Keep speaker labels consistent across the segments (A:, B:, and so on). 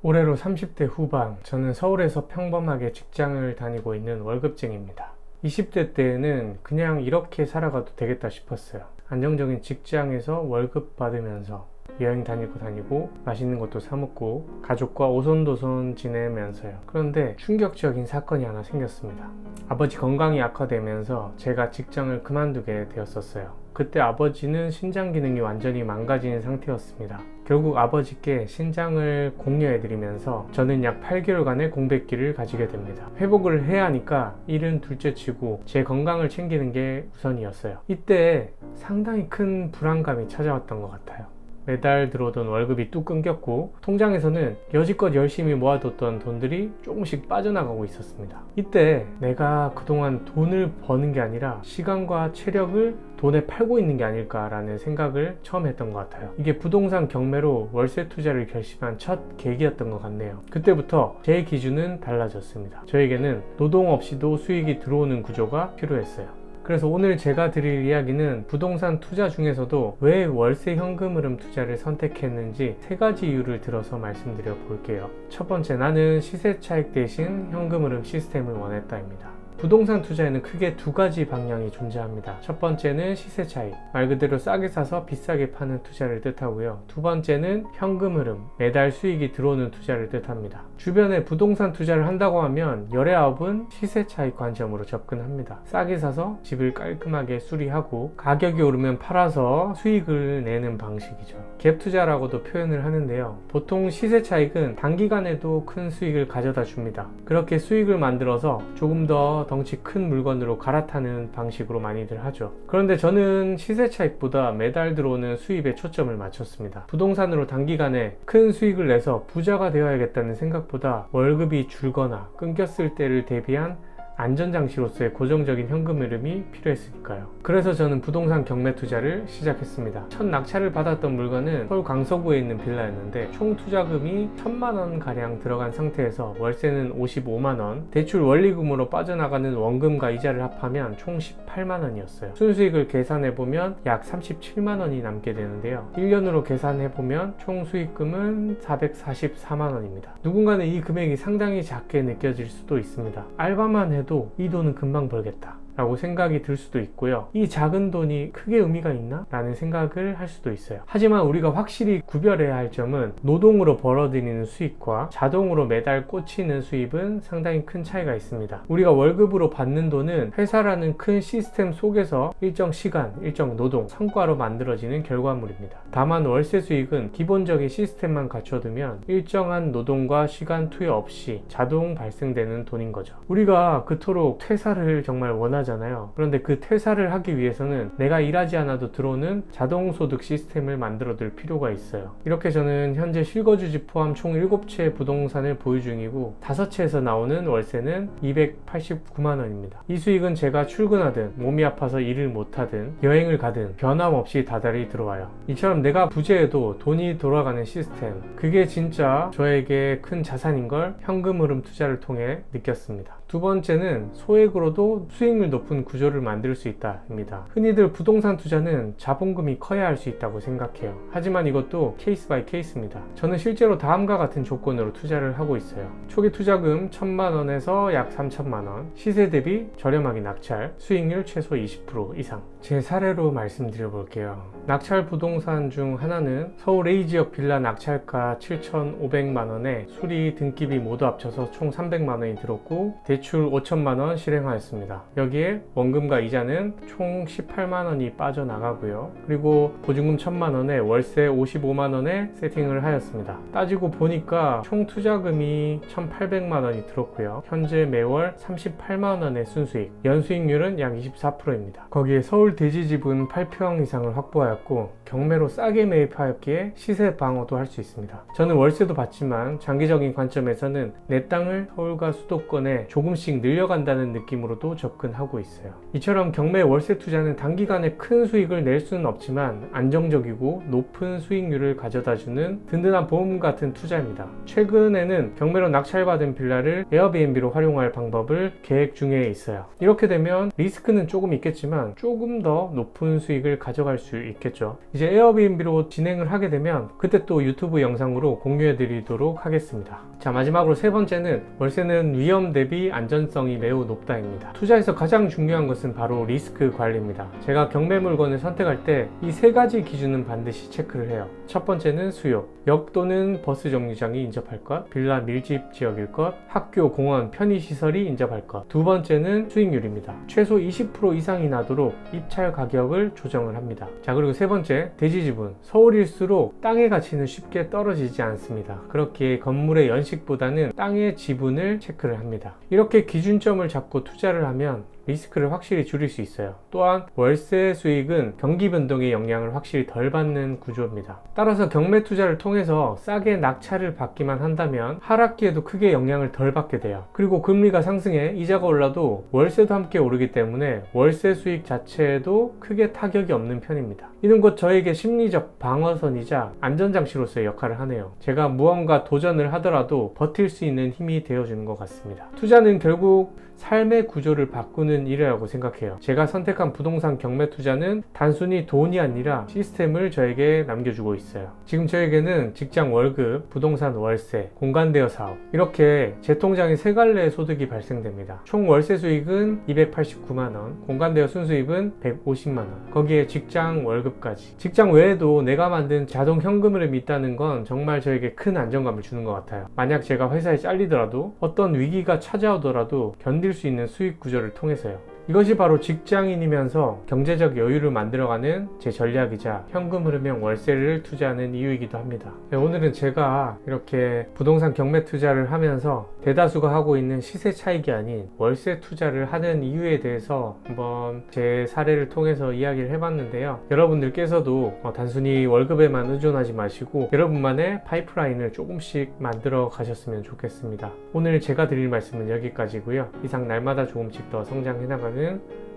A: 올해로 30대 후반, 저는 서울에서 평범하게 직장을 다니고 있는 월급쟁이입니다. 20대 때에는 그냥 이렇게 살아가도 되겠다 싶었어요. 안정적인 직장에서 월급 받으면서 여행 다니고 맛있는 것도 사 먹고 가족과 오손도손 지내면서요. 그런데 충격적인 사건이 하나 생겼습니다. 아버지 건강이 악화되면서 제가 직장을 그만두게 되었었어요. 그때 아버지는 신장 기능이 완전히 망가진 상태였습니다. 결국 아버지께 신장을 공여해드리면서 저는 약 8개월간의 공백기를 가지게 됩니다. 회복을 해야 하니까 일은 둘째치고 제 건강을 챙기는 게 우선이었어요. 이때 상당히 큰 불안감이 찾아왔던 것 같아요. 매달 들어오던 월급이 뚝 끊겼고 통장에서는 여지껏 열심히 모아뒀던 돈들이 조금씩 빠져나가고 있었습니다. 이때 내가 그동안 돈을 버는 게 아니라 시간과 체력을 돈에 팔고 있는 게 아닐까라는 생각을 처음 했던 것 같아요. 이게 부동산 경매로 월세 투자를 결심한 첫 계기였던 것 같네요. 그때부터 제 기준은 달라졌습니다. 저에게는 노동 없이도 수익이 들어오는 구조가 필요했어요. 그래서 오늘 제가 드릴 이야기는 부동산 투자 중에서도 왜 월세 현금 흐름 투자를 선택했는지 3가지 이유를 들어서 말씀드려 볼게요. 첫 번째, 나는 시세 차익 대신 현금 흐름 시스템을 원했다입니다. 부동산 투자에는 크게 2가지 방향이 존재합니다. 첫 번째는 시세 차익, 말 그대로 싸게 사서 비싸게 파는 투자를 뜻하고요. 두 번째는 현금 흐름, 매달 수익이 들어오는 투자를 뜻합니다. 주변에 부동산 투자를 한다고 하면 열의 9은 시세 차익 관점으로 접근합니다. 싸게 사서 집을 깔끔하게 수리하고 가격이 오르면 팔아서 수익을 내는 방식이죠. 갭 투자라고도 표현을 하는데요. 보통 시세 차익은 단기간에도 큰 수익을 가져다 줍니다. 그렇게 수익을 만들어서 조금 더 덩치 큰 물건으로 갈아타는 방식으로 많이들 하죠. 그런데 저는 시세 차익보다 매달 들어오는 수입에 초점을 맞췄습니다. 부동산으로 단기간에 큰 수익을 내서 부자가 되어야겠다는 생각보다 월급이 줄거나 끊겼을 때를 대비한 안전장치로서의 고정적인 현금 흐름이 필요했으니까요. 그래서 저는 부동산 경매 투자를 시작했습니다. 첫 낙찰을 받았던 물건은 서울 강서구에 있는 빌라였는데 총 투자금이 1,000만원 가량 들어간 상태에서 월세는 55만원, 대출 원리금으로 빠져나가는 원금과 이자를 합하면 총 18만원이었어요. 순수익을 계산해보면 약 37만원이 남게 되는데요. 1년으로 계산해보면 총 수익금은 444만원입니다. 누군가는 이 금액이 상당히 작게 느껴질 수도 있습니다. 알바만 해도 이 돈은 금방 벌겠다 라고 생각이 들 수도 있고요. 이 작은 돈이 크게 의미가 있나? 라는 생각을 할 수도 있어요. 하지만 우리가 확실히 구별해야 할 점은 노동으로 벌어들이는 수익과 자동으로 매달 꽂히는 수입은 상당히 큰 차이가 있습니다. 우리가 월급으로 받는 돈은 회사라는 큰 시스템 속에서 일정 시간, 일정 노동, 성과로 만들어지는 결과물입니다. 다만 월세 수익은 기본적인 시스템만 갖춰두면 일정한 노동과 시간 투여 없이 자동 발생되는 돈인 거죠. 우리가 그토록 퇴사를 정말 원하지 잖아요. 그런데 그 퇴사를 하기 위해서는 내가 일하지 않아도 들어오는 자동소득 시스템을 만들어 둘 필요가 있어요. 이렇게 저는 현재 실거주지 포함 총 7채의 부동산을 보유 중이고 5채에서 나오는 월세는 289만원입니다. 이 수익은 제가 출근하든 몸이 아파서 일을 못하든 여행을 가든 변함없이 다달이 들어와요. 이처럼 내가 부재해도 돈이 돌아가는 시스템, 그게 진짜 저에게 큰 자산인 걸 현금 흐름 투자를 통해 느꼈습니다. 두 번째는 소액으로도 수익률 높은 구조를 만들 수 있다입니다. 흔히들 부동산 투자는 자본금이 커야 할 수 있다고 생각해요. 하지만 이것도 케이스 바이 케이스입니다. 저는 실제로 다음과 같은 조건으로 투자를 하고 있어요. 초기 투자금 1,000만원에서 약 3,000만원, 시세 대비 저렴하게 낙찰, 수익률 최소 20% 이상. 제 사례로 말씀드려 볼게요. 낙찰 부동산 중 하나는 서울 A지역 빌라 낙찰가 7,500만원에 수리 등기비 모두 합쳐서 총 300만원이 들었고 대출 5천만원 실행하였습니다. 여기에 원금과 이자는 총 18만원이 빠져나가고요. 그리고 보증금 1,000만원에 월세 55만원에 세팅을 하였습니다. 따지고 보니까 총 투자금이 1,800만원이 들었고요. 현재 매월 38만원의 순수익, 연수익률은 약 24%입니다. 거기에 서울 대지집은 8평 이상을 확보하였고 경매로 싸게 매입하였기에 시세 방어도 할 수 있습니다. 저는 월세도 받지만 장기적인 관점에서는 내 땅을 서울과 수도권에 조금 조금씩 늘려간다는 느낌으로도 접근하고 있어요. 이처럼 경매 월세 투자는 단기간에 큰 수익을 낼 수는 없지만 안정적이고 높은 수익률을 가져다주는 든든한 보험 같은 투자입니다. 최근에는 경매로 낙찰받은 빌라를 에어비앤비로 활용할 방법을 계획 중에 있어요. 이렇게 되면 리스크는 조금 있겠지만 조금 더 높은 수익을 가져갈 수 있겠죠. 이제 에어비앤비로 진행을 하게 되면 그때 또 유튜브 영상으로 공유해 드리도록 하겠습니다. 자, 마지막으로 세 번째는 월세는 위험 대비 안전성이 매우 높다입니다. 투자에서 가장 중요한 것은 바로 리스크 관리입니다. 제가 경매 물건을 선택할 때 이 세 가지 기준은 반드시 체크를 해요. 첫 번째는 수요, 역 또는 버스 정류장이 인접할 것, 빌라 밀집 지역일 것, 학교, 공원, 편의시설이 인접할 것. 두 번째는 수익률입니다. 최소 20% 이상이 나도록 입찰 가격을 조정을 합니다. 자, 그리고 세 번째, 대지 지분. 서울일수록 땅의 가치는 쉽게 떨어지지 않습니다. 그렇기에 건물의 연식보다는 땅의 지분을 체크를 합니다. 이렇게 기준점을 잡고 투자를 하면 리스크를 확실히 줄일 수 있어요. 또한 월세 수익은 경기 변동의 영향을 확실히 덜 받는 구조입니다. 따라서 경매 투자를 통해서 싸게 낙찰을 받기만 한다면 하락기에도 크게 영향을 덜 받게 돼요. 그리고 금리가 상승해 이자가 올라도 월세도 함께 오르기 때문에 월세 수익 자체에도 크게 타격이 없는 편입니다. 이는 곧 저에게 심리적 방어선이자 안전장치로서의 역할을 하네요. 제가 무언가 도전을 하더라도 버틸 수 있는 힘이 되어주는 것 같습니다. 투자는 결국 삶의 구조를 바꾸는 일이라고 생각해요. 제가 선택한 부동산 경매 투자는 단순히 돈이 아니라 시스템을 저에게 남겨주고 있어요. 지금 저에게는 직장 월급, 부동산 월세, 공간대여 사업 이렇게 제 통장에 세 갈래의 소득이 발생됩니다. 총 월세 수익은 289만원, 공간대여 순수입은 150만원, 거기에 직장 월급까지. 직장 외에도 내가 만든 자동 현금 흐름이 있다는 건 정말 저에게 큰 안정감을 주는 것 같아요. 만약 제가 회사에 잘리더라도 어떤 위기가 찾아오더라도 견딜 수 있는 수익 구조를 통해서요. 이것이 바로 직장인이면서 경제적 여유를 만들어가는 제 전략이자 현금 흐름형 월세를 투자하는 이유이기도 합니다. 네, 오늘은 제가 이렇게 부동산 경매 투자를 하면서 대다수가 하고 있는 시세 차익이 아닌 월세 투자를 하는 이유에 대해서 한번 제 사례를 통해서 이야기를 해봤는데요. 여러분들께서도 단순히 월급에만 의존하지 마시고 여러분만의 파이프라인을 조금씩 만들어 가셨으면 좋겠습니다. 오늘 제가 드릴 말씀은 여기까지고요. 이상 날마다 조금씩 더 성장해 나가는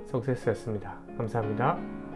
A: 석세스였습니다. 감사합니다.